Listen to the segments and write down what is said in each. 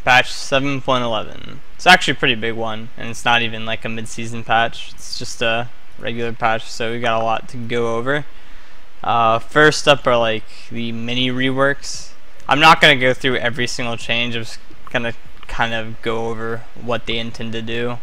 patch 7.11. It's actually a pretty big one, and it's not even like a mid-season patch. It's just a regular patch, so we got a lot to go over. First up are like the mini reworks. I'm not gonna go through every single change. I'm just gonna kind of go over what they intend to do.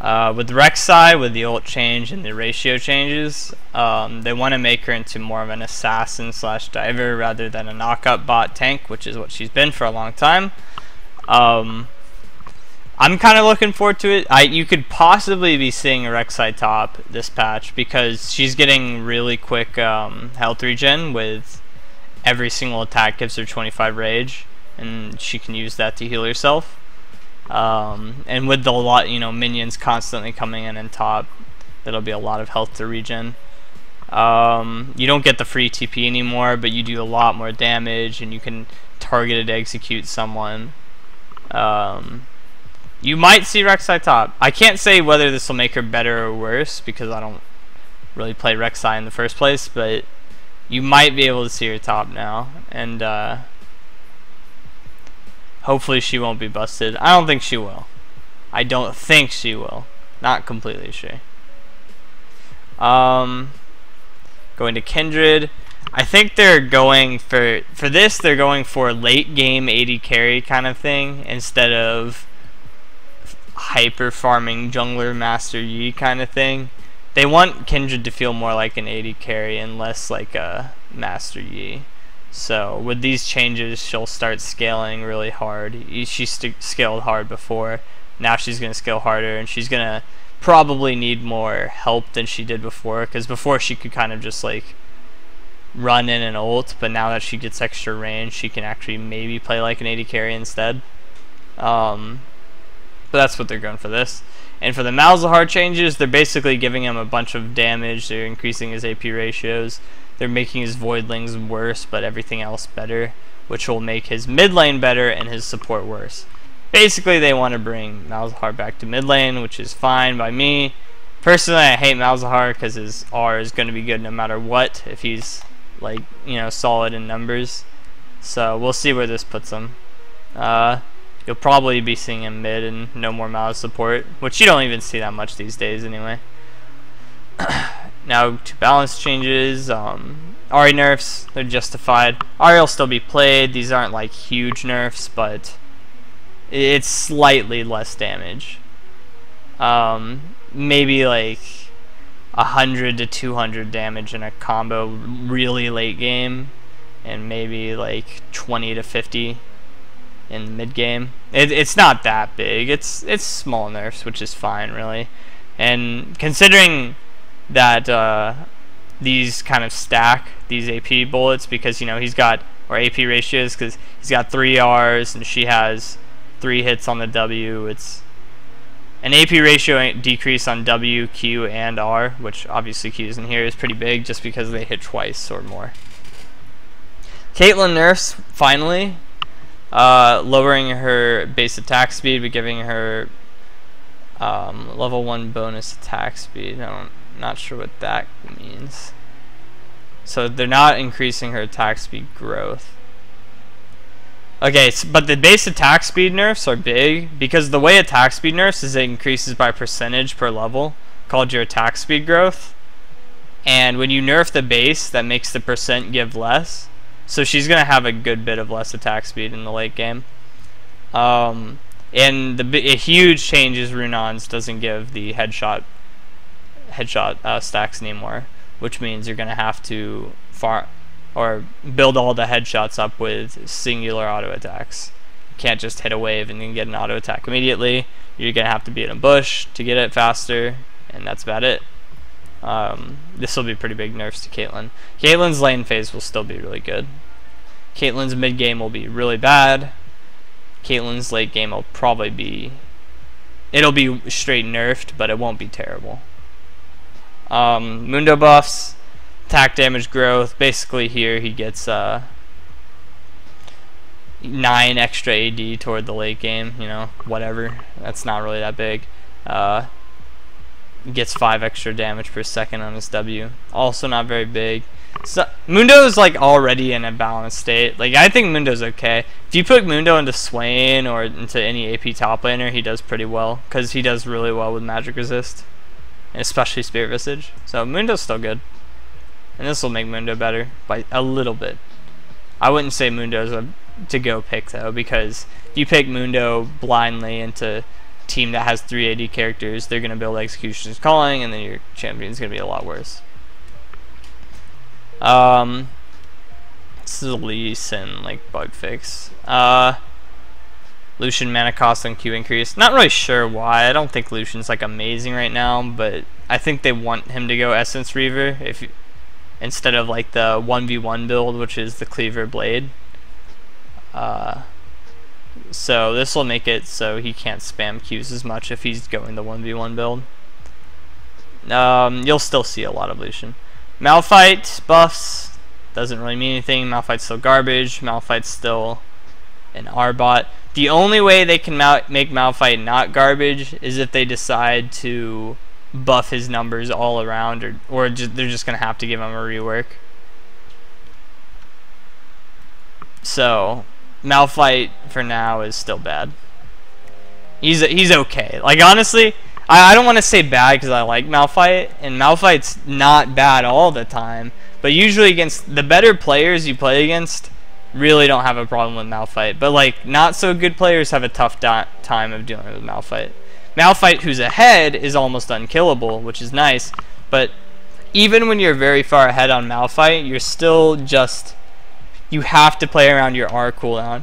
With Rek'Sai, with the ult change and the ratio changes, they want to make her into more of an assassin / diver rather than a knockup bot tank, which is what she's been for a long time. I'm kind of looking forward to it. You could possibly be seeing a Rek'Sai top this patch because she's getting really quick health regen. With every single attack gives her 25 rage, and she can use that to heal herself. And with the minions constantly coming in and top, that'll be a lot of health to regen. You don't get the free TP anymore, but you do a lot more damage, and you can targeted execute someone. You might see Rek'Sai top. I can't say whether this will make her better or worse because I don't really play Rek'Sai in the first place, but you might be able to see her top now, and hopefully she won't be busted. I don't think she will. I don't think she will. Not completely sure. Going to Kindred. I think they're going for this. They're going for late game AD carry kind of thing instead of hyper farming jungler Master Yi kind of thing. They want Kindred to feel more like an AD carry and less like a Master Yi. So with these changes, she'll start scaling really hard. She scaled hard before. Now she's going to scale harder, and she's going to probably need more help than she did before, because before she could kind of just like run in and ult, but now that she gets extra range, she can actually maybe play like an AD carry instead. But that's what they're going for this. And for the Malzahar changes, they're basically giving him a bunch of damage. They're increasing his AP ratios. They're making his voidlings worse, but everything else better, which will make his mid lane better and his support worse. Basically, they want to bring Malzahar back to mid lane, which is fine by me. Personally, I hate Malzahar because his R is going to be good no matter what if he's like solid in numbers. So we'll see where this puts him. You'll probably be seeing him mid and no more Malz support, which you don't even see that much these days anyway. Now to balance changes, Ahri nerfs, they're justified. Ahri will still be played. These aren't like huge nerfs, but it's slightly less damage. Maybe like 100 to 200 damage in a combo really late game, and maybe like 20 to 50 in the mid game. It's not that big. It's small nerfs, which is fine really. And considering that these kind of stack these AP bullets, because he's got, or AP ratios, because he's got 3 R's and she has 3 hits on the W. It's an AP ratio decrease on W, Q, and R, which obviously Q isn't here, is pretty big just because they hit twice or more. Caitlyn nerfs finally, lowering her base attack speed but giving her level 1 bonus attack speed. I'm not sure what that means. So they're not increasing her attack speed growth. Okay, but the base attack speed nerfs are big because the way attack speed nerfs is it increases by percentage per level, called your attack speed growth. And when you nerf the base, that makes the percent give less. So she's going to have a good bit of less attack speed in the late game. And a huge change is Runon's doesn't give the headshot stacks anymore, which means you're going to have to build all the headshots up with singular auto attacks. You can't just hit a wave and then get an auto attack immediately. You're going to have to be in a bush to get it faster, and that's about it. This will be pretty big nerfs to Caitlyn. Caitlyn's lane phase will still be really good. Caitlyn's mid game will be really bad. Caitlyn's late game will probably be, it'll be straight nerfed, but it won't be terrible. Mundo buffs, attack damage growth. Basically here he gets 9 extra AD toward the late game, whatever. That's not really that big. Gets 5 extra damage per second on his W. Also not very big. So Mundo's like already in a balanced state. Like I think Mundo's okay. If you put Mundo into Swain or into any AP top laner, he does pretty well because he does really well with magic resist, and especially Spirit Visage. So Mundo's still good, and this will make Mundo better by a little bit. I wouldn't say Mundo's a to-go pick though, because if you pick Mundo blindly into a team that has 3 AD characters, they're gonna build Executioner's Calling, and then your champion's gonna be a lot worse. This is a Lee Sin like bug fix. Lucian mana cost and Q increase. Not really sure why. I don't think Lucian's like amazing right now, but I think they want him to go Essence Reaver instead of like the 1v1 build, which is the Cleaver Blade. So this will make it so he can't spam Qs as much if he's going the 1v1 build. You'll still see a lot of Lucian. Malphite buffs doesn't really mean anything. Malphite's still garbage. Malphite's still an R-bot. The only way they can make Malphite not garbage is if they decide to buff his numbers all around, or they're just gonna have to give him a rework. So Malphite for now is still bad. He's okay. Like honestly, I don't want to say bad because I like Malphite, and Malphite's not bad all the time, but usually against the better players you play against really don't have a problem with Malphite, but like not so good players have a tough time of dealing with Malphite. Malphite, who's ahead, is almost unkillable, which is nice, but even when you're very far ahead on Malphite, you're still just, you have to play around your R cooldown.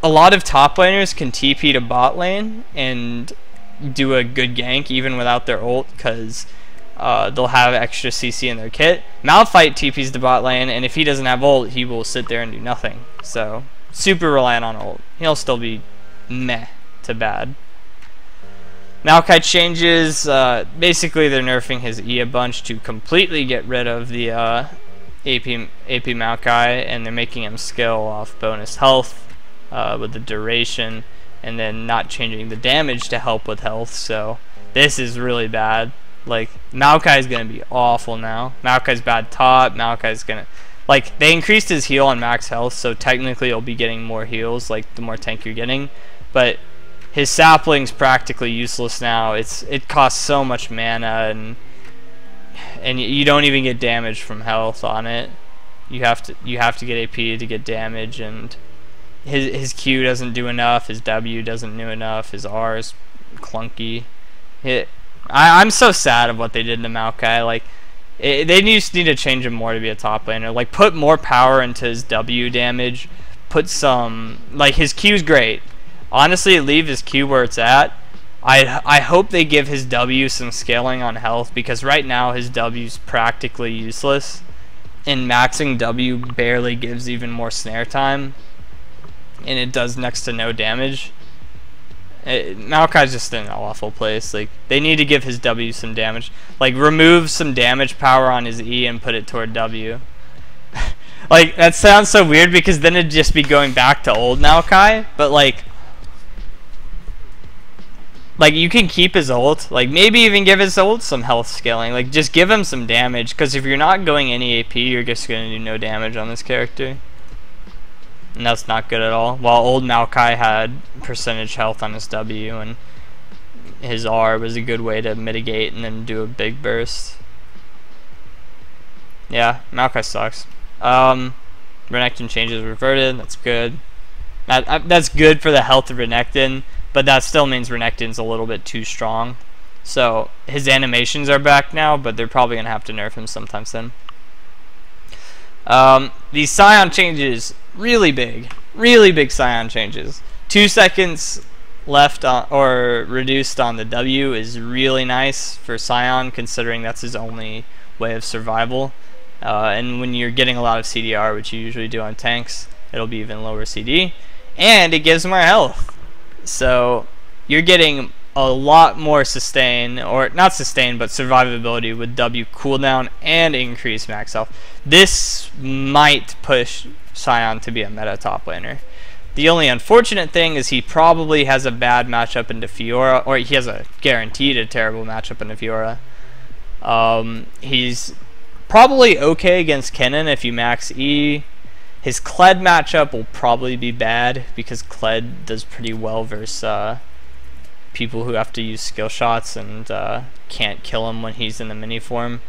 A lot of top laners can TP to bot lane and do a good gank even without their ult, because they'll have extra CC in their kit. Malphite TPs to bot lane, and if he doesn't have ult, he will sit there and do nothing. So super reliant on ult. He'll still be meh to bad. Maokai changes. Basically they're nerfing his E a bunch to completely get rid of the AP Maokai, and they're making him skill off bonus health with the duration, and then not changing the damage to help with health. So this is really bad. Like Maokai's gonna be awful now. Maokai's bad top. Maokai's gonna, like, they increased his heal on max health, so technically you'll be getting more heals like the more tank you're getting, but his sapling's practically useless now. It costs so much mana, and you don't even get damage from health on it. You have to get AP to get damage, and his Q doesn't do enough, his W doesn't do enough, his R is clunky. I'm so sad of what they did to Maokai. Like they just need to change him more to be a top laner. Like put more power into his W damage. Put some, like, his Q's great. Honestly, leave his Q where it's at. I hope they give his W some scaling on health, because right now his W's practically useless, and maxing W barely gives even more snare time, and it does next to no damage. Maokai's just in an awful place. Like they need to give his W some damage. Like remove some damage power on his E and put it toward W. Like that sounds so weird, because then it'd just be going back to old Maokai, but like you can keep his ult, like maybe even give his ult some health scaling, like just give him some damage, because if you're not going any AP, you're just going to do no damage on this character, and that's not good at all. While old Maokai had percentage health on his W, and his R was a good way to mitigate and then do a big burst. Yeah, Maokai sucks. Renekton changes reverted, that's good. That's good for the health of Renekton, but that still means Renekton's a little bit too strong. So his animations are back now, but they're probably gonna have to nerf him sometime soon. These Sion changes, really big Sion changes. 2 seconds left on, or reduced on the W, is really nice for Sion, considering that's his only way of survival. And when you're getting a lot of CDR, which you usually do on tanks, it'll be even lower CD, and it gives more health. So you're getting a lot more sustain, or not sustain, but survivability with W cooldown and increased max health. This might push Sion to be a meta top laner. The only unfortunate thing is he probably has a bad matchup into Fiora, or he has a guaranteed a terrible matchup into Fiora. probably okay against Kennen if you max E. His Kled matchup will probably be bad because Kled does pretty well versus people who have to use skill shots and can't kill him when he's in the mini form.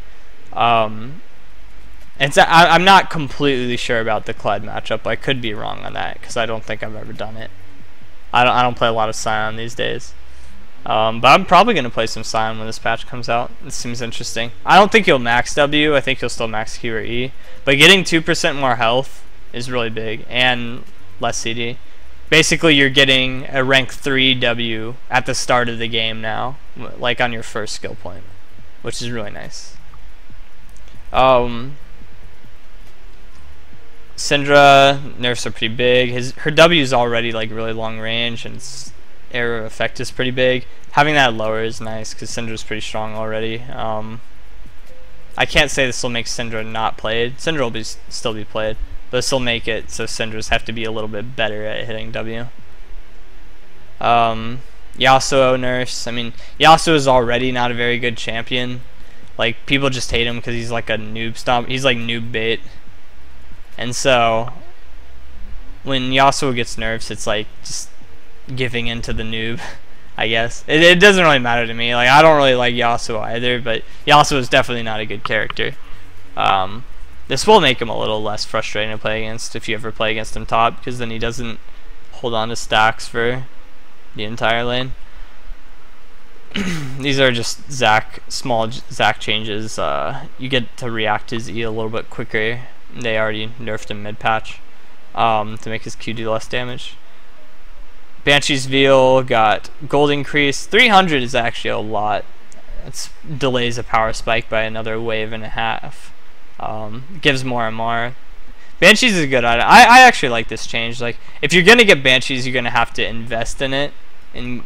I'm not completely sure about the Kled matchup. I could be wrong on that because I don't think I've ever done it. I don't play a lot of Sion these days. But I'm probably going to play some Sion when this patch comes out. It seems interesting. I don't think he'll max W. I think he'll still max Q or E. But getting 2% more health is really big, and less CD. Basically, you're getting a rank 3 W at the start of the game now, like on your first skill point, which is really nice. Syndra nerfs are pretty big. Her W is already like really long range, and its area of effect is pretty big. Having that lower is nice because Syndra's pretty strong already. I can't say this will make Syndra not played. Syndra will still be played, but this will make it so Syndras have to be a little bit better at hitting W. Yasuo nerfs. I mean, Yasuo is already not a very good champion. Like, people just hate him because he's like a noob stomp. He's like noob bait. And so, when Yasuo gets nerfs, it's like just giving in to the noob, I guess. It doesn't really matter to me. Like, I don't really like Yasuo either, but Yasuo is definitely not a good character. This will make him a little less frustrating to play against if you ever play against him top, because then he doesn't hold on to stacks for the entire lane. These are just small Zac changes. You get to react his E a little bit quicker. They already nerfed him mid-patch to make his Q do less damage. Banshee's Veil got gold increase. 300 is actually a lot. It delays a power spike by another wave and a half. Gives more MR. Banshees is good at it. I actually like this change. Like, if you're gonna get Banshees, you're gonna have to invest in it and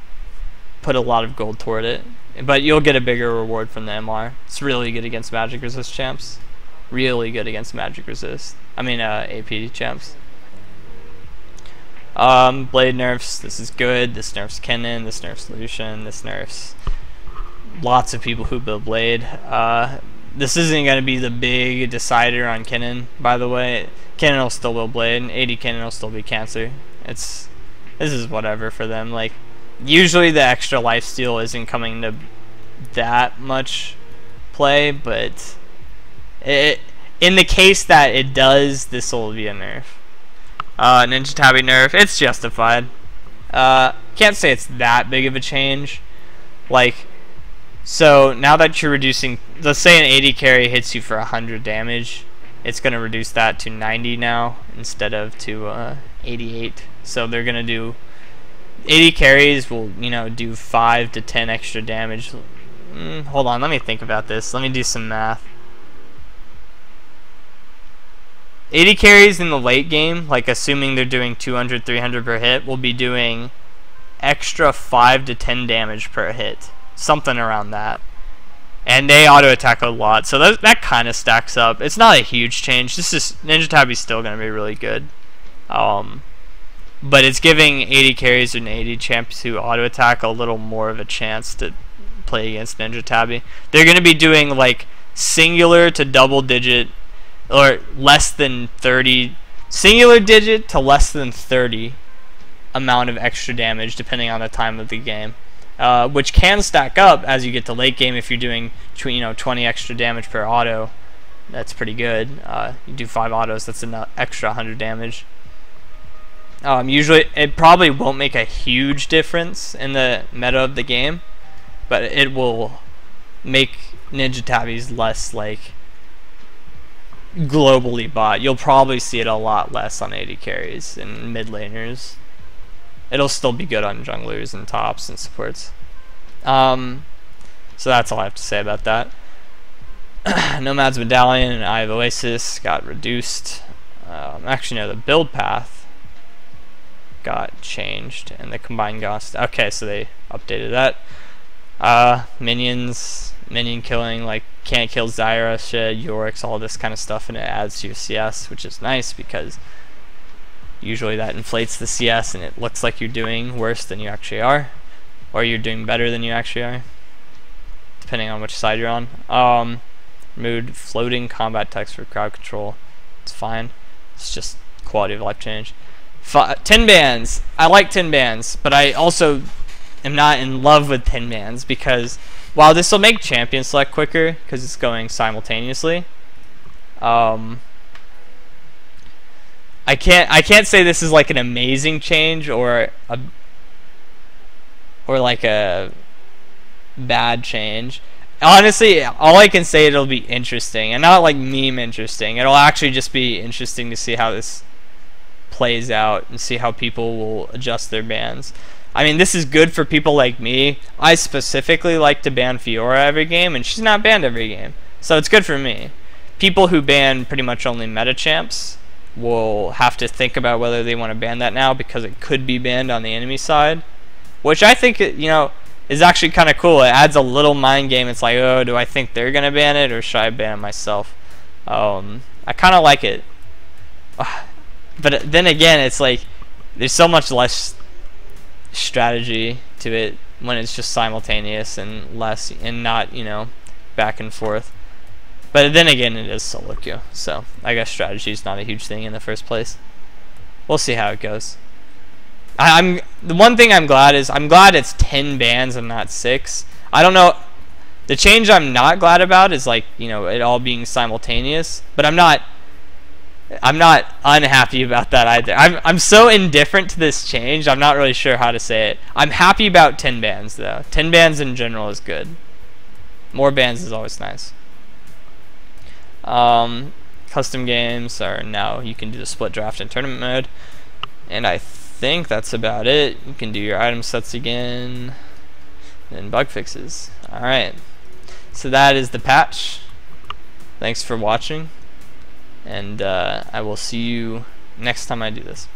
put a lot of gold toward it. But you'll get a bigger reward from the MR. It's really good against magic resist champs. Really good against magic resist. I mean AP champs. Blade nerfs. This is good. This nerfs Kennen. This nerfs Lucian. This nerfs lots of people who build Blade. This isn't going to be the big decider on Kennen, by the way. Kennen will still build Blade. 80 Kennen will still be Cancer. This is whatever for them. Like, usually the extra lifesteal isn't coming to that much play, but in the case that it does, this will be a nerf. Ninja Tabi nerf, it's justified. Can't say it's that big of a change. Like, so now that you're reducing, let's say an 80 carry hits you for 100 damage, it's going to reduce that to 90 now instead of to 88. So they're going to do 80 carries will, do 5 to 10 extra damage. Hold on, let me think about this. Let me do some math. 80 carries in the late game, like assuming they're doing 200, 300 per hit, will be doing extra 5 to 10 damage per hit. Something around that. And they auto attack a lot, so that kind of stacks up. It's not a huge change. Ninja Tabi's still going to be really good. But it's giving 80 carries and 80 champs who auto attack a little more of a chance to play against Ninja Tabi. They're going to be doing like singular to double digit, or less than 30, singular digit to less than 30 amount of extra damage depending on the time of the game, which can stack up as you get to late game. If you're doing 20 extra damage per auto, that's pretty good. You do 5 autos, that's an extra 100 damage. Usually it probably won't make a huge difference in the meta of the game, but it will make Ninja Tabis less like globally bought. You'll probably see it a lot less on 80 carries and mid laners. It'll still be good on junglers and tops and supports. So that's all I have to say about that. Nomad's Medallion and Eye of Oasis got reduced. Actually, no, the build path got changed and the combined cost. Okay, so they updated that. Minion killing, like can't kill Zyra, shit, Yorick's, all this kind of stuff, and it adds to your CS, which is nice because usually that inflates the CS and it looks like you're doing worse than you actually are, or you're doing better than you actually are, depending on which side you're on. Removed floating combat text for crowd control. It's fine. It's just quality of life change. 10 bans. I like 10 bans, but I also am not in love with 10 bans because while this will make champion select quicker because it's going simultaneously, I can't say this is like an amazing change or like a bad change. Honestly, all I can say, it'll be interesting, and not like meme interesting. It'll actually just be interesting to see how this plays out and see how people will adjust their bans. I mean, this is good for people like me. I specifically like to ban Fiora every game, and she's not banned every game, so it's good for me. People who ban pretty much only meta champs will have to think about whether they want to ban that now because it could be banned on the enemy side, which I think, you know, is actually kind of cool. It adds a little mind game. It's like, oh, do I think they're gonna ban it or should I ban it myself? I kind of like it, but then again, it's like there's so much less strategy to it when it's just simultaneous and less and not, you know, back and forth. But then again, it is solo queue, so I guess strategy is not a huge thing in the first place. We'll see how it goes. The one thing I'm glad it's 10 bans and not 6. I don't know. The change I'm not glad about is, like, you know, it all being simultaneous. But I'm not unhappy about that either. I'm so indifferent to this change. I'm not really sure how to say it. I'm happy about 10 bans though. 10 bans in general is good. More bans is always nice. Custom games are now you can do the split draft and tournament mode, and I think that's about it. You can do your item sets again and bug fixes. Alright, so that is the patch. Thanks for watching, and I will see you next time I do this.